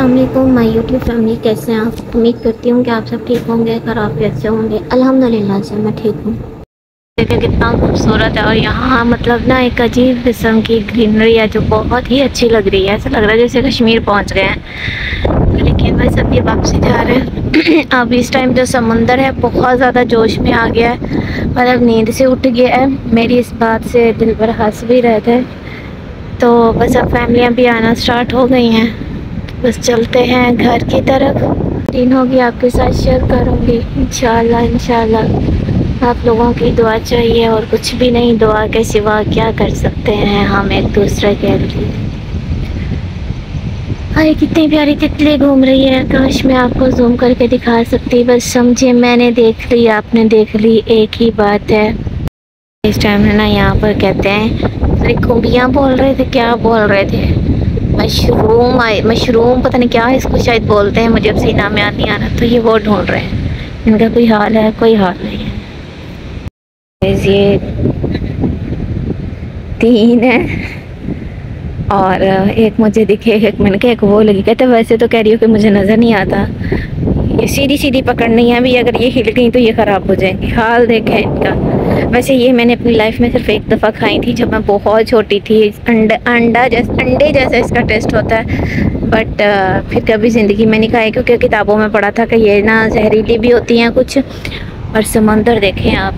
अस्सलाम वालेकुम my YouTube family, कैसे हैं आप। उम्मीद करती हूँ कि आप सब ठीक होंगे, खराबियत से होंगे। अल्हम्दुलिल्लाह से मैं ठीक हूँ। देखिए कितना खूबसूरत है और यहाँ मतलब ना एक अजीब किस्म की ग्रीनरी है जो बहुत ही अच्छी लग रही है। ऐसा लग रहा है जैसे कश्मीर पहुँच गए हैं। लेकिन बस अब ये वापसी जा रहे हैं। अब इस टाइम जो समंदर है बहुत ज़्यादा जोश में आ गया है, मतलब नींद से उठ गया है। मेरी इस बात से दिल पर हंस भी रहे थे। तो बस अब फैमिलियाँ भी आना स्टार्ट हो गई हैं, बस चलते हैं घर की तरफ। दिन होगी आपके साथ शेयर करूँगी इंशाल्लाह। इंशाल्लाह आप लोगों की दुआ चाहिए और कुछ भी नहीं, दुआ के सिवा क्या कर सकते हैं हम एक दूसरे के लिए। अरे कितनी प्यारी तितली घूम रही है, काश मैं आपको जूम करके दिखा सकती। बस समझे मैंने देख ली, आपने देख ली, एक ही बात है। इस टाइम है ना यहाँ पर कहते हैं खूबियाँ बोल रहे थे, क्या बोल रहे थे, मशरूम पता नहीं क्या है इसको शायद बोलते हैं, मुझे अब सही नाम याद नहीं आ रहा। तो ये वो ढूंढ रहे हैं, इनका कोई हाल है, कोई हाल नहीं है। ये 3 है और एक मुझे दिखे, एक मैंने कहा एक वो लगी। कहते वैसे तो कह रही हो कि मुझे नज़र नहीं आता, ये सीधी सीधी पकड़नी है भी, अगर ये हिल गई तो ये ख़राब हो जाएंगी। हाल देखें इनका। वैसे ये मैंने अपनी लाइफ में सिर्फ एक दफ़ा खाई थी जब मैं बहुत छोटी थी। अंडे जैसा इसका टेस्ट होता है, बट फिर कभी ज़िंदगी में नहीं खाई, क्योंकि किताबों में पढ़ा था कि ये ना जहरीली भी होती हैं कुछ। और समंदर देखें आप,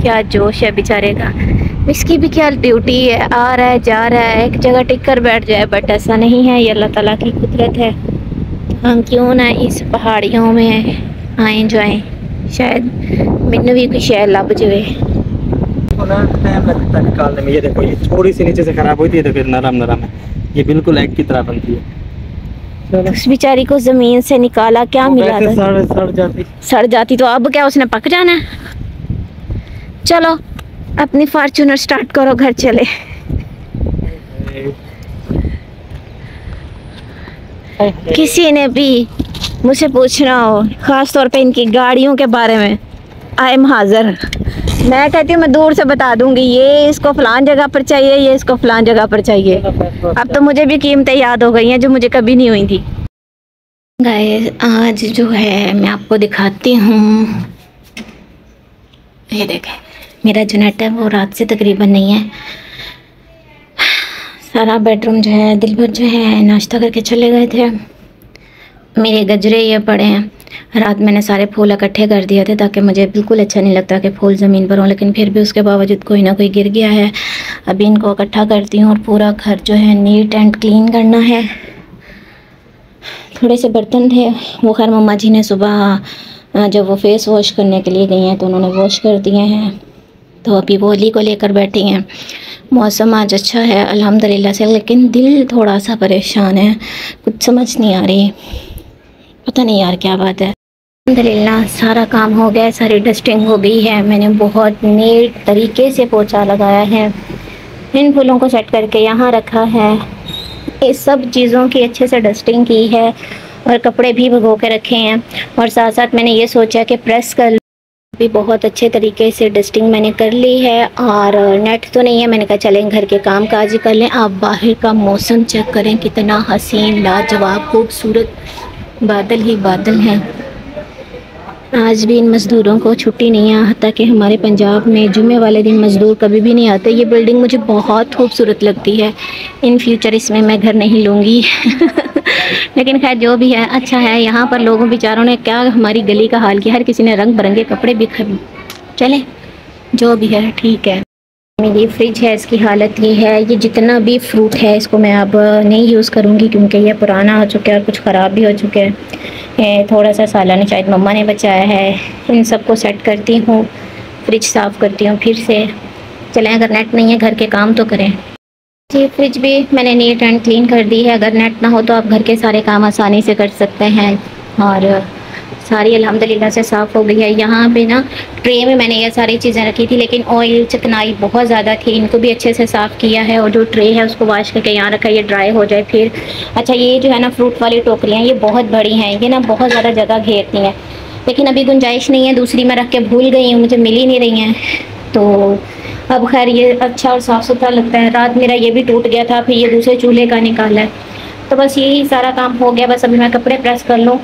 क्या जोश है बेचारे का। इसकी भी क्या ड्यूटी है, आ रहा है जा रहा है, एक जगह टिक कर बैठ जाए, बट ऐसा नहीं है, ये अल्लाह ताला की कुदरत है। हम क्यों ना इस पहाड़ियों में आए जाएं, शायद मैंने भी कोई शहर लभ जाए। टाइम लगता है निकालने में। ये देखो, ये थोड़ी सी नीचे से खराब हुई थी, तो फिर नरम नरम है, ये बिल्कुल एग की तरह बनती है। उस बेचारी को जमीन से निकाला, क्या मिला था? सड़ जाती तो अब क्या उसने पक जाना है। चलो अपनी फॉर्च्यूनर स्टार्ट करो, घर चले। किसी ने भी मुझसे पूछना हो, ख़ास तौर पे इनकी गाड़ियों के बारे में, आई एम हाजिर। मैं कहती हूँ मैं दूर से बता दूंगी, ये इसको फलान जगह पर चाहिए, ये इसको फलान जगह पर चाहिए। अब तो मुझे भी कीमतें याद हो गई हैं जो मुझे कभी नहीं हुई थी। गाइस आज जो है मैं आपको दिखाती हूँ, ये देखें मेरा जो नेट है वो रात से तकरीबन नहीं है। सारा बेडरूम जो है दिल भर जो है नाश्ता करके चले गए थे। मेरे गजरे ये पड़े हैं, रात मैंने सारे फूल इकट्ठे कर दिए थे ताकि मुझे बिल्कुल अच्छा नहीं लगता कि फूल ज़मीन पर हों, लेकिन फिर भी उसके बावजूद कोई ना कोई गिर गया है। अभी इनको इकट्ठा करती हूँ और पूरा घर जो है नीट एंड क्लीन करना है। थोड़े से बर्तन थे, वो खैर मम्मा जी ने सुबह जब वो फेस वॉश करने के लिए गई हैं तो उन्होंने वॉश कर दिए हैं। तो अभी वो अली को लेकर बैठी हैं। मौसम आज अच्छा है अल्हम्दुलिल्लाह से, लेकिन दिल थोड़ा सा परेशान है, कुछ समझ नहीं आ रही, पता नहीं यार क्या बात है। अल्हम्दुलिल्लाह सारा काम हो गया, सारी डस्टिंग हो गई है। मैंने बहुत नीट तरीके से पोछा लगाया है, इन फूलों को सेट करके यहाँ रखा है, ये सब चीज़ों की अच्छे से डस्टिंग की है और कपड़े भी भिगो के रखे हैं। और साथ साथ मैंने ये सोचा कि प्रेस कर भी बहुत अच्छे तरीके से डस्टिंग मैंने कर ली है। और नेट तो नहीं है, मैंने कहा चलें घर के काम काज ही कर लें। आप बाहर का मौसम चेक करें, कितना हसीन लाजवाब खूबसूरत, बादल ही बादल हैं। आज भी इन मज़दूरों को छुट्टी नहीं है, हत्ता कि हमारे पंजाब में जुमे वाले दिन मज़दूर कभी भी नहीं आते। ये बिल्डिंग मुझे बहुत खूबसूरत लगती है, इन फ्यूचर इसमें मैं घर नहीं लूँगी लेकिन खैर जो भी है अच्छा है। यहाँ पर लोगों बेचारों ने क्या हमारी गली का हाल किया, हर किसी ने रंग बिरंगे कपड़े भी चले, जो भी है ठीक है। मेरी फ्रिज है, इसकी हालत ये है, ये जितना भी फ्रूट है इसको मैं अब नहीं यूज़ करूँगी क्योंकि ये पुराना हो चुका है और कुछ ख़राब भी हो चुके हैं। थोड़ा सा सालाना शायद मम्मा ने बचाया है, इन सबको सेट करती हूँ, फ्रिज साफ़ करती हूँ फिर से। चलें अगर नेट नहीं है घर के काम तो करें जी। फ्रिज भी मैंने नीट एंड क्लीन कर दी है, अगर नेट ना हो तो आप घर के सारे काम आसानी से कर सकते हैं। और सारी अल्हम्दुलिल्लाह से साफ़ हो गई है। यहाँ पे ना ट्रे में मैंने ये सारी चीज़ें रखी थी, लेकिन ऑयल चिकनाई बहुत ज़्यादा थी, इनको भी अच्छे से साफ़ किया है। और जो ट्रे है उसको वॉश करके यहाँ रखा है, ये ड्राई हो जाए फिर। अच्छा ये जो है ना फ्रूट वाली टोकरियाँ, ये बहुत बड़ी हैं, ये ना बहुत ज़्यादा जगह घेरती हैं, लेकिन अभी गुंजाइश नहीं है, दूसरी मैं रख के भूल गई हूँ, मुझे मिल ही नहीं रही हैं। तो अब खैर ये अच्छा और साफ़ सुथरा लगता है। रात मेरा ये भी टूट गया था, फिर ये दूसरे चूल्हे का निकाला है। तो बस यही सारा काम हो गया। बस अभी मैं कपड़े प्रेस कर लूँ,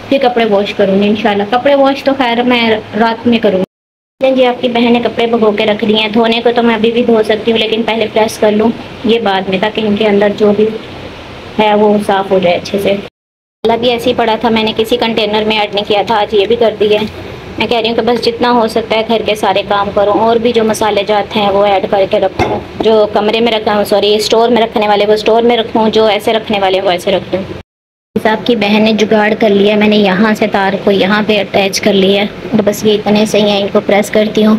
फिर कपड़े वॉश करूँगी इंशाल्लाह। कपड़े वॉश तो खैर मैं रात में करूँगी। जी आपकी बहन ने कपड़े भगो के रख दिए हैं। धोने को तो मैं अभी भी धो सकती हूँ, लेकिन पहले प्रेस कर लूँ ये बाद में, ताकि इनके अंदर जो भी है वो साफ़ हो जाए अच्छे से। मसाला भी ऐसे ही पड़ा था, मैंने किसी कंटेनर में ऐड नहीं किया था, आज ये भी कर दिया। मैं कह रही हूँ कि बस जितना हो सकता है घर के सारे काम करूँ, और भी जो मसाले जाते हैं वो ऐड करके रखूँ। जो कमरे में रखा, सॉरी स्टोर में रखने वाले वो स्टोर में रखूँ, जो ऐसे रखने वाले वो ऐसे रखूँ। आपकी बहन ने जुगाड़ कर लिया, मैंने यहाँ से तार को यहाँ पे अटैच कर लिया। तो बस ये इतने सही हैं, इनको प्रेस करती हूँ,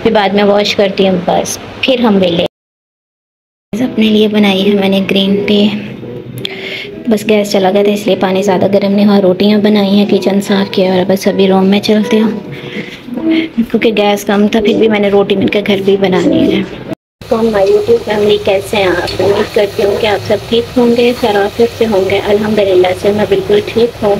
फिर बाद में वॉश करती हूँ, बस फिर हम वेले। अपने लिए बनाई है मैंने ग्रीन टी। बस गैस चला गया था इसलिए पानी ज़्यादा गर्म नहीं हुआ। रोटियां बनाई हैं, किचन साफ़ किया, और बस अभी रूम में चलते हूँ क्योंकि गैस कम था, फिर भी मैंने रोटी मिलकर घर भी बनानी है। तो माय यूट्यूब फैमिली, कैसे हैं आप? उम्मीद करती हूँ कि आप सब ठीक होंगे, खैरियत से होंगे। अल्हम्दुलिल्लाह से मैं बिल्कुल ठीक हूँ।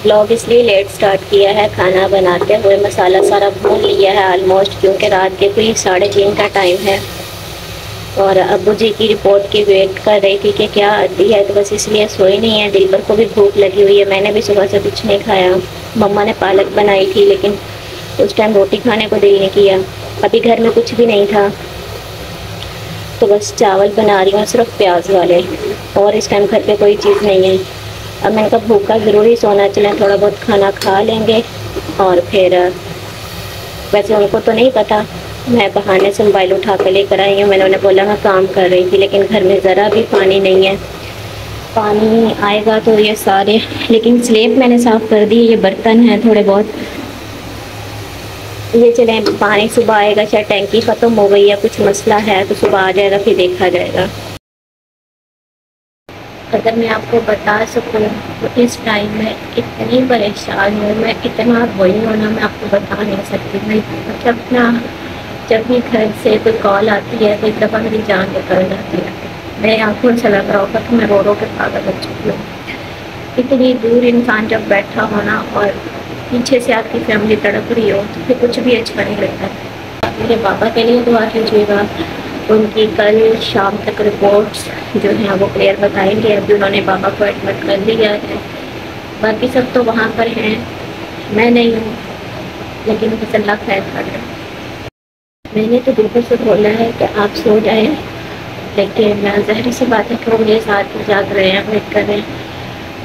ब्लॉग इसलिए लेट स्टार्ट किया है, खाना बनाते हुए मसाला सारा भून लिया है ऑलमोस्ट, क्योंकि रात के कोई 3:30 का टाइम है और अब्बू जी की रिपोर्ट की वेट कर रही थी कि क्या आती है, तो बस इसलिए सोई नहीं है। दिलबर को भी भूख लगी हुई है, मैंने भी सुबह से कुछ नहीं खाया। मम्मा ने पालक बनाई थी, लेकिन उस टाइम रोटी खाने को दिल नहीं किया। अभी घर में कुछ भी नहीं था, तो बस चावल बना रही हूँ सिर्फ प्याज वाले, और इस टाइम घर पे कोई चीज़ नहीं है। अब मैंने कहा भूखा ज़रूरी सोना, चलें थोड़ा बहुत खाना खा लेंगे। और फिर वैसे उनको तो नहीं पता, मैं बहाने से मोबाइल उठा कर लेकर आई हूँ। मैंने उन्हें बोला मैं काम कर रही थी, लेकिन घर में ज़रा भी पानी नहीं है। पानी आएगा तो ये सारे, लेकिन स्लेब मैंने साफ़ कर दी। ये बर्तन हैं थोड़े बहुत, ये चलें पानी सुबह आएगा, शायद टैंकी ख़त्म हो गई या कुछ मसला है, तो सुबह आ जाएगा, फिर देखा जाएगा। अगर मैं आपको बता सकूं तो इस टाइम में इतनी परेशान हूँ, मैं इतना रोई हूँ ना, मैं आपको बता नहीं सकती। मैं मतलब ना, जब भी घर से कोई कॉल आती है तो एक दफ़ा मेरी जान निकल जाती है। मेरे आंखों से लग रहा होगा कि मैं रो रो के पागल हो चुकी हूँ। इतनी दूर इंसान जब बैठा हो ना, और पीछे से आपकी फैमिली तड़प रही हो, तो फिर कुछ भी अच्छा नहीं लगता है। मेरे पापा के लिए दुआ कीजिएगा, उनकी कल शाम तक रिपोर्ट्स जो हैं वो क्लियर बताएंगे। अभी उन्होंने बाबा को एडमिट कर लिया है, बाकी सब तो वहाँ पर हैं, मैं नहीं हूँ, लेकिन बस अल्लाह खैर कर रहा है। मैंने तो बिल्कुल से बोला है कि आप सो जाएं, लेकिन ज़हरी सी बात है कि वो मेरे साथ जाग रहे हैं, वेट कर रहे हैं।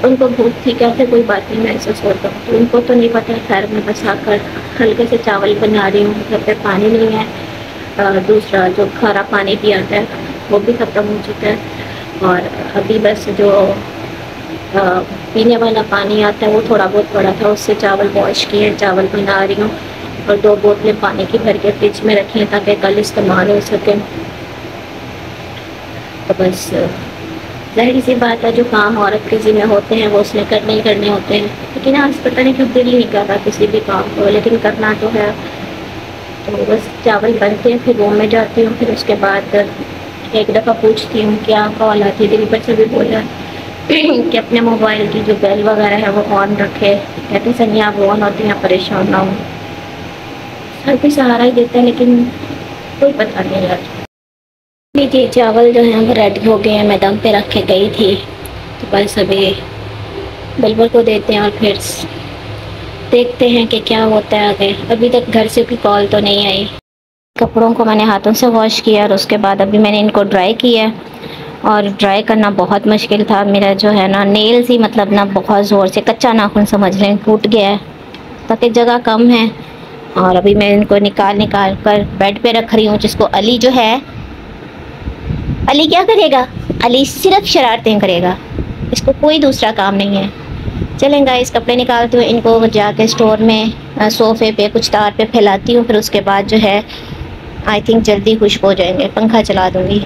उनको भूख थी, कहते कोई बात नहीं मैं ऐसे सोता हूँ, तो उनको तो नहीं पता है। खैर मैं बस आकर हल्के से चावल बना रही हूँ, घर पे पानी नहीं है। दूसरा जो खारा पानी भी आता है वो भी ख़त्म हो चुका है, और अभी बस जो पीने वाला पानी आता है वो थोड़ा बहुत पड़ा था, उससे चावल वॉश किए, चावल बना रही हूँ। और 2 बोतलें पानी की भर के फ्रिज में रखी हैं ताकि कल इस्तेमाल हो सके। तो बस ज़ाहिर सी बात है, जो काम औरत के ज़िम्मे होते हैं वो उसने करने ही करने होते हैं, लेकिन आज पता नहीं क्यों दिल नहीं कर रहा किसी भी काम को, लेकिन करना तो है। तो बस चावल बनते हैं, फिर रूम में जाती हूँ, फिर उसके बाद एक दफ़ा पूछती हूँ क्या कॉल आती है। दिल पर से भी बोला कि अपने मोबाइल की जो बेल वगैरह है वो ऑन रखे, कहते सनी आप ऑन होती हैं परेशान ना हो। हर कोई सहारा ही देता है, लेकिन कोई पता नहीं यार। लीजिए चावल जो हैं वो रेडी हो गए हैं, मैं दम पे रख के गई थी, तो बस अभी बिल्बर को देते हैं और फिर देखते हैं कि क्या होता है आगे। अभी तक घर से कोई कॉल तो नहीं आई। कपड़ों को मैंने हाथों से वॉश किया और उसके बाद अभी मैंने इनको ड्राई किया, और ड्राई करना बहुत मुश्किल था। मेरा जो है ना नेल्स ही मतलब ना बहुत ज़ोर से, कच्चा नाखून समझ लें, टूट गया है, ताकि जगह कम है। और अभी मैं इनको निकाल कर बेड पे रख रही हूँ, जिसको अली जो है, अली क्या करेगा? अली सिर्फ शरारतें करेगा, इसको कोई दूसरा काम नहीं है। चलेंगे इस कपड़े निकालते हुए इनको जाके स्टोर में सोफ़े पे कुछ तार पे फैलाती हूँ, फिर उसके बाद जो है आई थिंक जल्दी खुश्क हो जाएंगे, पंखा चला दूँगी।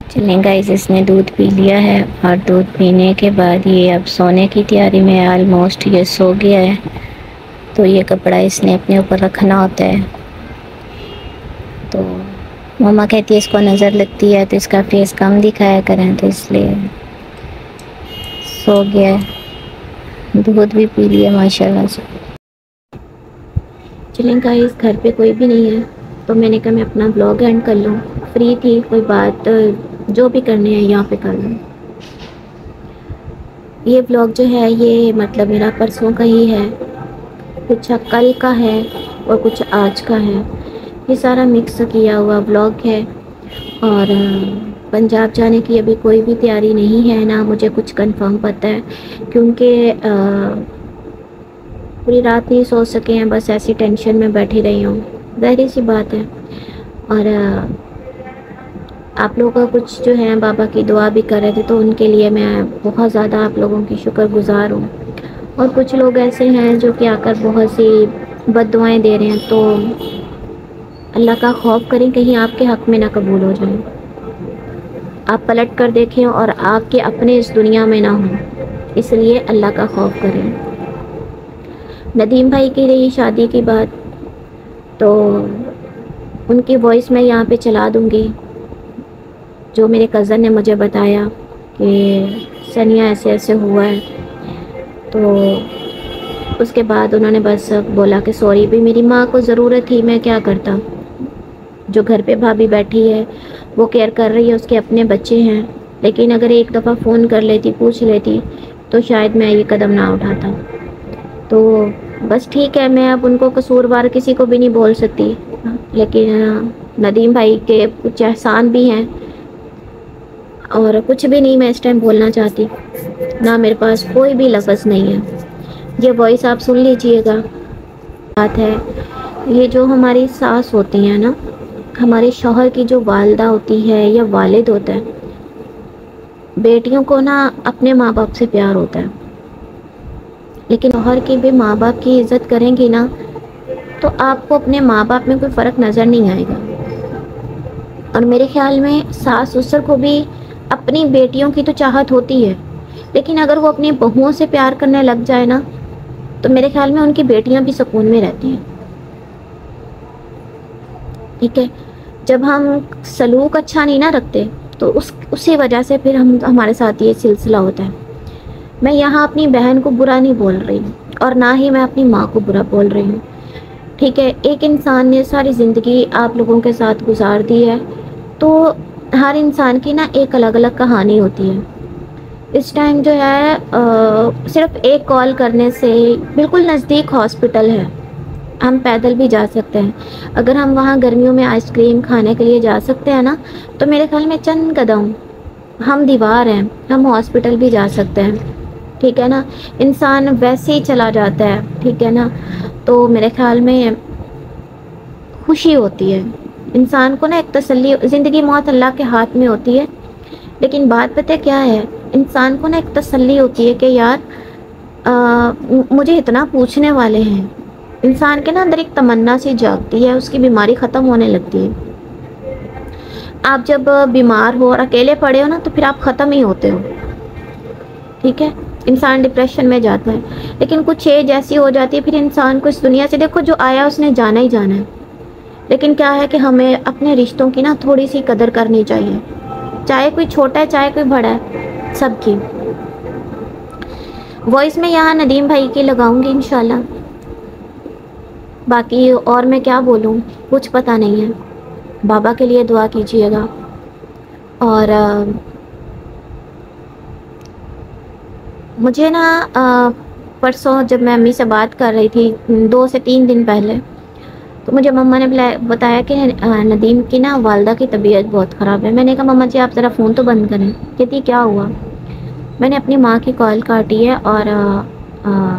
चलेंगे इसने दूध पी लिया है, और दूध पीने के बाद ये अब सोने की तैयारी में है, ऑलमोस्ट ये सो गया है। तो ये कपड़ा इसने अपने ऊपर रखना होता है, तो मम्मा कहती है इसको नज़र लगती है तो इसका फेस कम दिखाया करें, तो इसलिए सो गया है। दूध भी पी लिया माशाल्लाह से। चलें गाइस, घर पे कोई भी नहीं है, तो मैंने कहा मैं अपना ब्लॉग एंड कर लूँ। फ्री थी, कोई बात जो भी करनी है यहाँ पे कर लूँ। ये व्लॉग जो है ये मतलब मेरा परसों का ही है, कुछ कल का है और कुछ आज का है। ये सारा मिक्स किया हुआ व्लॉग है। और पंजाब जाने की अभी कोई भी तैयारी नहीं है, ना मुझे कुछ कंफर्म पता है, क्योंकि पूरी रात नहीं सो सके हैं, बस ऐसी टेंशन में बैठी रही हूँ, ज़ाहिर सी बात है। और आप लोगों का कुछ जो है बाबा की दुआ भी कर रहे थे, तो उनके लिए मैं बहुत ज़्यादा आप लोगों की शुक्रगुजार हूँ। और कुछ लोग ऐसे हैं जो कि आकर बहुत सी बद्दुआएं दे रहे हैं, तो अल्लाह का खौफ करें कहीं आपके हक़ में ना कबूल हो जाए। आप पलट कर देखें और आपके अपने इस दुनिया में ना हो, इसलिए अल्लाह का खौफ करें। नदीम भाई की रही शादी की बात, तो उनकी वॉइस मैं यहाँ पे चला दूँगी, जो मेरे कज़न ने मुझे बताया कि सनिया ऐसे ऐसे हुआ है। तो उसके बाद उन्होंने बस बोला कि सॉरी, भी मेरी माँ को ज़रूरत थी, मैं क्या करता। जो घर पे भाभी बैठी है वो केयर कर रही है, उसके अपने बच्चे हैं, लेकिन अगर एक दफ़ा फ़ोन कर लेती, पूछ लेती, तो शायद मैं ये कदम ना उठाता। तो बस ठीक है, मैं अब उनको कसूरवार किसी को भी नहीं बोल सकती, लेकिन नदीम भाई के कुछ एहसान भी हैं। और कुछ भी नहीं मैं इस टाइम बोलना चाहती, ना मेरे पास कोई भी लफ्ज़ नहीं है। ये वॉइस आप सुन लीजिएगा। बात है, ये जो हमारी सास होती हैं ना, हमारे शौहर की जो वालदा होती है या वालिद होता है, बेटियों को ना अपने माँ बाप से प्यार होता है, लेकिन शौहर की भी माँ बाप की इज़्ज़त करेंगी ना, तो आपको अपने माँ बाप में कोई फ़र्क नज़र नहीं आएगा। और मेरे ख्याल में सास ससुर को भी अपनी बेटियों की तो चाहत होती है, लेकिन अगर वो अपनी बहुओं से प्यार करने लग जाए ना, तो मेरे ख्याल में उनकी बेटियां भी सुकून में रहती हैं। ठीक है, जब हम सलूक अच्छा नहीं ना रखते, तो उसी वजह से फिर हमारे साथ ये सिलसिला होता है। मैं यहाँ अपनी बहन को बुरा नहीं बोल रही हूँ, और ना ही मैं अपनी माँ को बुरा बोल रही हूँ। ठीक है, एक इंसान ने सारी ज़िंदगी आप लोगों के साथ गुजार दी है, तो हर इंसान की ना एक अलग अलग कहानी होती है। इस टाइम जो है सिर्फ एक कॉल करने से बिल्कुल नज़दीक हॉस्पिटल है, हम पैदल भी जा सकते हैं। अगर हम वहाँ गर्मियों में आइसक्रीम खाने के लिए जा सकते हैं ना, तो मेरे ख्याल में चंद कदम हम दीवार हैं, हम हॉस्पिटल भी जा सकते हैं। ठीक है ना, इंसान वैसे ही चला जाता है। ठीक है ना, तो मेरे ख्याल में खुशी होती है इंसान को ना, एक तसल्ली। ज़िंदगी मौत अल्लाह के हाथ में होती है, लेकिन बात पता है क्या है, इंसान को ना एक तसल्ली होती है कि यार मुझे इतना पूछने वाले हैं। इंसान के ना अंदर एक तमन्ना सी जागती है, उसकी बीमारी ख़त्म होने लगती है। आप जब बीमार हो और अकेले पड़े हो ना, तो फिर आप ख़त्म ही होते हो। ठीक है, इंसान डिप्रेशन में जाता है, लेकिन कुछ एज ऐसी हो जाती है फिर इंसान को इस दुनिया से, देखो जो आया उसने जाना ही जाना है, लेकिन क्या है कि हमें अपने रिश्तों की ना थोड़ी सी कदर करनी चाहिए, चाहे कोई छोटा है चाहे कोई बड़ा है, सबकी। वॉइस में यहाँ नदीम भाई की लगाऊंगी इंशाल्लाह, बाकी और मैं क्या बोलूँ, कुछ पता नहीं है। बाबा के लिए दुआ कीजिएगा। और मुझे ना परसों जब मैं अम्मी से बात कर रही थी 2 से 3 दिन पहले, तो मुझे मम्मा ने बताया कि नदीम की ना वालदा की तबीयत बहुत ख़राब है। मैंने कहा मम्मा जी आप ज़रा फ़ोन तो बंद करें। कहती क्या हुआ? मैंने अपनी माँ की कॉल काटी है और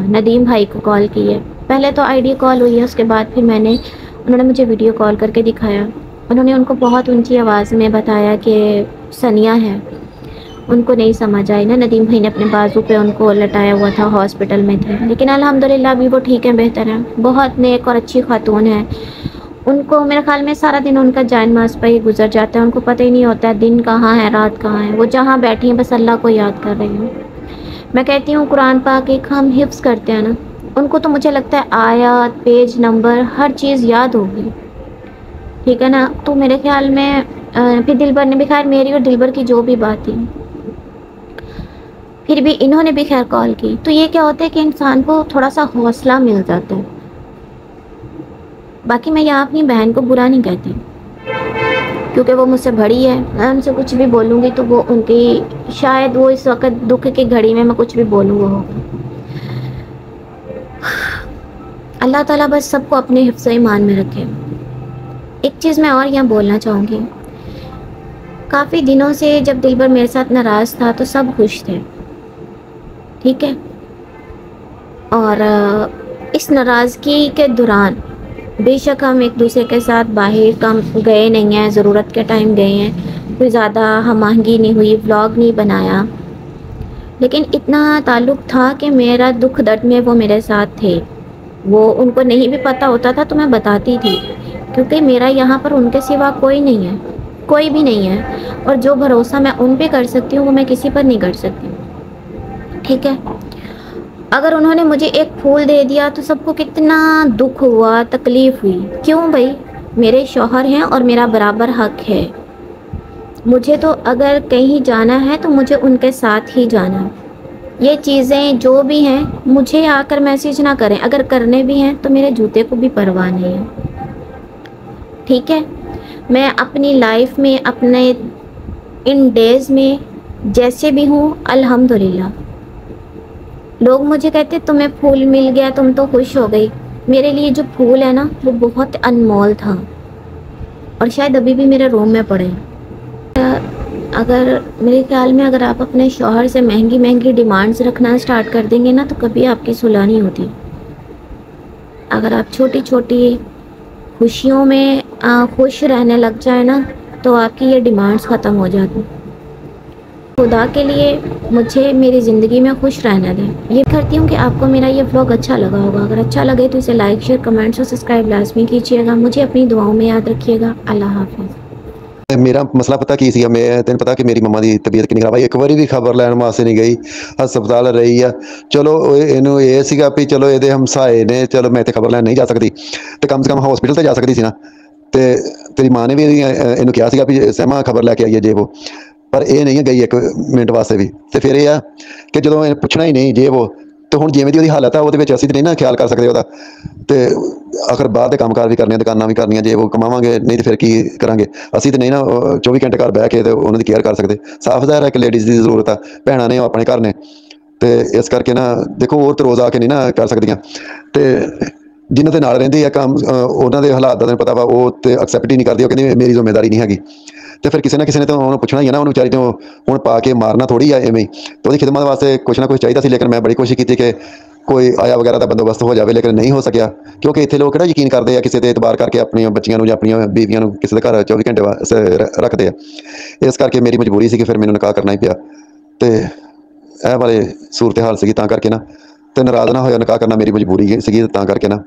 नदीम भाई को कॉल की है। पहले तो आईडी कॉल हुई है, उसके बाद फिर उन्होंने मुझे वीडियो कॉल करके दिखाया। उन्होंने उनको बहुत ऊंची आवाज़ में बताया कि सनिया है। उनको नहीं समझ आई ना, नदीम भाई ने अपने बाजू पे उनको लटाया हुआ था, हॉस्पिटल में थे, लेकिन अल्हम्दुलिल्लाह अभी वो ठीक है, बेहतर है, बहुत नेक और अच्छी खातून है। उनको मेरे ख्याल में सारा दिन उनका जान मास पर ही गुजर जाता है, उनको पता ही नहीं होता है दिन कहाँ है रात कहाँ है। वो जहाँ बैठी हैं बस अल्लाह को याद कर रही हैं। मैं कहती हूँ कुरान पाक एक हम हिफ्ज़ करते हैं ना, उनको तो मुझे लगता है आयत, पेज नंबर, हर चीज़ याद होगी। ठीक है ना, तो मेरे ख्याल में फिर दिलबर ने भी, खैर मेरी और दिलबर की जो भी बात थी, फिर भी इन्होंने भी खैर कॉल की। तो ये क्या होता है कि इंसान को थोड़ा सा हौसला मिल जाता है। बाकी मैं यहाँ अपनी बहन को बुरा नहीं कहती, क्योंकि वो मुझसे बड़ी है। मैं उनसे कुछ भी बोलूँगी तो वो उनकी शायद वो इस वक्त दुख की घड़ी में मैं कुछ भी बोलूँ वो होगा। अल्लाह ताला बस सबको अपने हिफ्ज़ ईमान में रखे। एक चीज़ मैं और यहाँ बोलना चाहूँगी, काफ़ी दिनों से जब दिलबर मेरे साथ नाराज़ था तो सब खुश थे, ठीक है। और इस नाराज़गी के दौरान बेशक हम एक दूसरे के साथ बाहर काम गए नहीं हैं, ज़रूरत के टाइम गए हैं, कोई ज़्यादा हम आहंगी नहीं हुई, व्लॉग नहीं बनाया, लेकिन इतना ताल्लुक़ था कि मेरा दुख दर्द में वो मेरे साथ थे। वो उनको नहीं भी पता होता था तो मैं बताती थी, क्योंकि मेरा यहाँ पर उनके सिवा कोई नहीं है, कोई भी नहीं है। और जो भरोसा मैं उन पे कर सकती हूँ वो मैं किसी पर नहीं कर सकती, ठीक है। अगर उन्होंने मुझे एक फूल दे दिया तो सबको कितना दुख हुआ, तकलीफ़ हुई। क्यों भाई, मेरे शौहर हैं और मेरा बराबर हक है। मुझे तो अगर कहीं जाना है तो मुझे उनके साथ ही जाना है। ये चीज़ें जो भी हैं मुझे आकर मैसेज ना करें, अगर करने भी हैं तो मेरे जूते को भी परवाह नहीं है, ठीक है। मैं अपनी लाइफ में अपने इन डेज़ में जैसे भी हूँ अल्हम्दुलिल्लाह। लोग मुझे कहते तुम्हें फूल मिल गया तुम तो खुश हो गई। मेरे लिए जो फूल है ना वो बहुत अनमोल था और शायद अभी भी मेरे रूम में पड़े। अगर मेरे ख्याल में अगर आप अपने शौहर से महंगी महंगी डिमांड्स रखना स्टार्ट कर देंगे ना तो कभी आपकी सुलह नहीं होती। अगर आप छोटी छोटी खुशियों में खुश रहने लग जाए ना तो आपकी ये डिमांड्स ख़त्म हो जाती। खुदा के लिए मुझे मेरी ज़िंदगी में खुश रहने दें। ये करती हूँ कि आपको मेरा ये व्लॉग अच्छा लगा होगा। अगर अच्छा लगे तो इसे लाइक शेयर कमेंट्स और सब्सक्राइब लाजमी कीजिएगा। मुझे अपनी दुआओं में याद रखिएगा। अल्लाह हाफ़िज़। मेरा मसला पता की सी, मैं तेन पता कि मेरी मम्मा की तबीयत कितनी खराब है, एक बारी भी खबर लैन वास्ते नहीं गई, हस्पताल रही है। चलो इनू ये सीगा भी चलो ये हमसाए ने, चलो मैं इतने खबर लैन नहीं जा सकती तो कम से कम हॉस्पिटल तो जा सकती सी ना। तो तेरी माँ ने भी इनू कहा सीगा भी सहमा खबर लैके आइए जे वो, पर यह नहीं गई एक मिनट वास्ते भी। तो फिर यह कि जो पुछना ही नहीं जे वो, तो हुण जिवें दी ओहदी हालत है वो असीं ते नहीं ना ख्याल कर सकते ओहदा। तो आखिर बाहर के कामकार भी करने, दुकानां भी करनियां, जे वो कमावांगे नहीं तो फिर की करांगे। असीं तो नहीं ना 24 घंटे घर बह के तो उन्हां दी केयर कर सकते। साफ ज़ाहिर है कि लेडीज़ की जरूरत है, भैणां ने अपने घर ने, तो इस करके ना देखो और तो रोज़ आके नहीं ना कर सकदियां। तो जिन्हां दे नाल रहिंदी है काम उन्हां दे हालात दा तैनूं पता वा, वो तो एक्सैप्ट ही नहीं करदी, वो कहंदी मेरी जिम्मेदारी नहीं हैगी। तो फिर किसी ना किसी ने तो उन्होंने पुछना ही है ना, उन्होंने बेचारी तो हुण पा के मारना थोड़ी है एवें ही। तो उसकी खिदमत वास्ते कुछ ना कुछ चाहिए सी, लेकिन मैं बड़ी कोशिश की कि कोई आया वगैरह का बंदोबस्त हो जाए, लेकिन नहीं हो सकिया, क्योंकि इतने लोग किहड़ा यकीन करते हैं किसी ते एतबार करके अपनी बच्चियां नूं जां अपनी बीवियां नूं किसी दे घर 24 घंटे वास्ते रखते हैं। इस करके मेरी मजबूरी सी कि फिर मैनूं निकाह करना ही पिया। तो यह वाले सूरत हाल सी तां करके ना, तो नाराज़ ना होया, निकाह करना मेरी मजबूरी सी तां करके ना